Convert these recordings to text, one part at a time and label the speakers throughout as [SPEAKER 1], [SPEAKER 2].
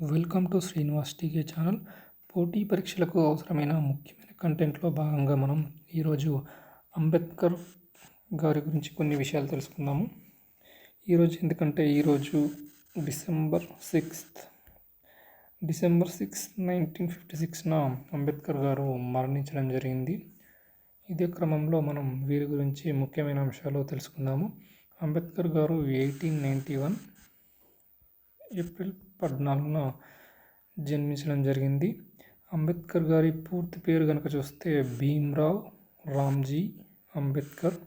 [SPEAKER 1] Welcome to Srinivas TK channel. పోటీ పరీక్షలకు అవసరమైన ముఖ్యమైన కంటెంట్లో భాగంగా మనం ఈరోజు అంబేద్కర్ గారి గురించి కొన్ని విషయాలు తెలుసుకుందాము. ఎందుకంటే ఈరోజు డిసెంబర్ 6, 1956న అంబేద్కర్ గారు మరణించడం జరిగింది. ఇదే క్రమంలో మనం వీరి గురించి ముఖ్యమైన అంశాలు తెలుసుకుందాము. అంబేద్కర్ గారు 1891 ఏప్రిల్ 14న జన్మించడం జరిగింది. అంబేద్కర్ గారి పూర్తి పేరు కనుక చూస్తే భీమ్రావ్ రామ్జీ అంబేద్కర్.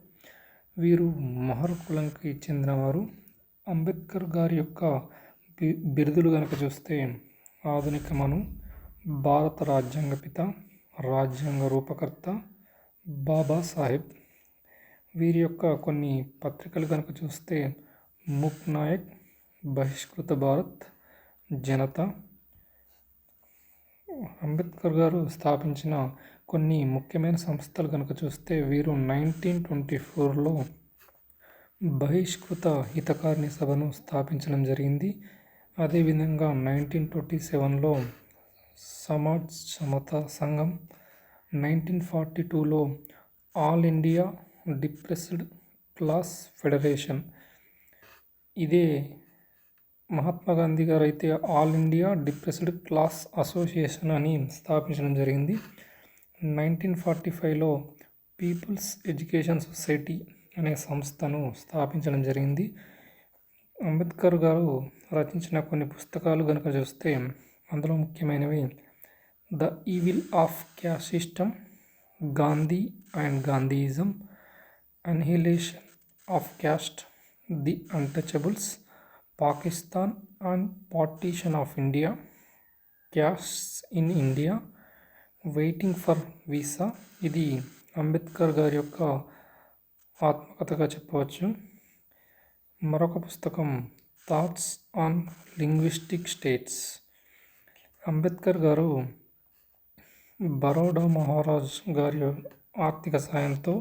[SPEAKER 1] వీరు మహర్ కులంకి చెందినవారు. అంబేద్కర్ గారి యొక్క బిరుదులు కనుక చూస్తే ఆధునిక మను, భారత రాజ్యాంగ పిత, రాజ్యాంగ రూపకర్త, బాబాసాహెబ్. వీరి యొక్క కొన్ని పత్రికలు కనుక చూస్తే ముక్ నాయక్, బహిష్కృత భారత్, జనత. అంబేద్కర్ గారు స్థాపించిన కొన్ని ముఖ్యమైన సంస్థలు కనుక చూస్తే వీరు 1924లో బహిష్కృత హితకారిణి సభను స్థాపించడం జరిగింది. అదేవిధంగా 1927లో సమాజ్ సమతా సంఘం, 1942లో all India depressed class federation. ఇదే మహాత్మా గాంధీ గారు అయితే all India depressed class association అని స్థాపించడం జరిగింది. 1945లో పీపుల్స్ ఎడ్యుకేషన్ సొసైటీ అనే సంస్థను స్థాపించడం జరిగింది. అంబేద్కర్ గారు రచించిన కొన్ని పుస్తకాలు కనుక చూస్తే అందులో ముఖ్యమైనవి the evil of caste system, Gandhi and Gandhism, annihilation of caste, the untouchables, Pakistan and partition of India, castes in India, waiting for visa. ఇది అంబేద్కర్ గారి యొక్క ఆత్మకథగా చెప్పవచ్చు. మరొక పుస్తకం thoughts on linguistic states. Ambedkar గారు బరోడా మహారాజ్ గారి ఆర్థిక సాయంతో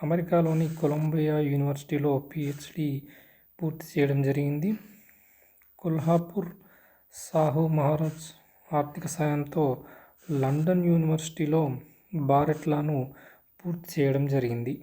[SPEAKER 1] అమెరికాలోని కొలంబియా యూనివర్సిటీలో PhD పూర్తి చేయడం జరిగింది. కొల్హాపూర్ సాహు మహారాజ్ ఆర్థిక సాయంతో లండన్ యూనివర్సిటీలో బారెట్లాను పూర్తి చేయడం జరిగింది.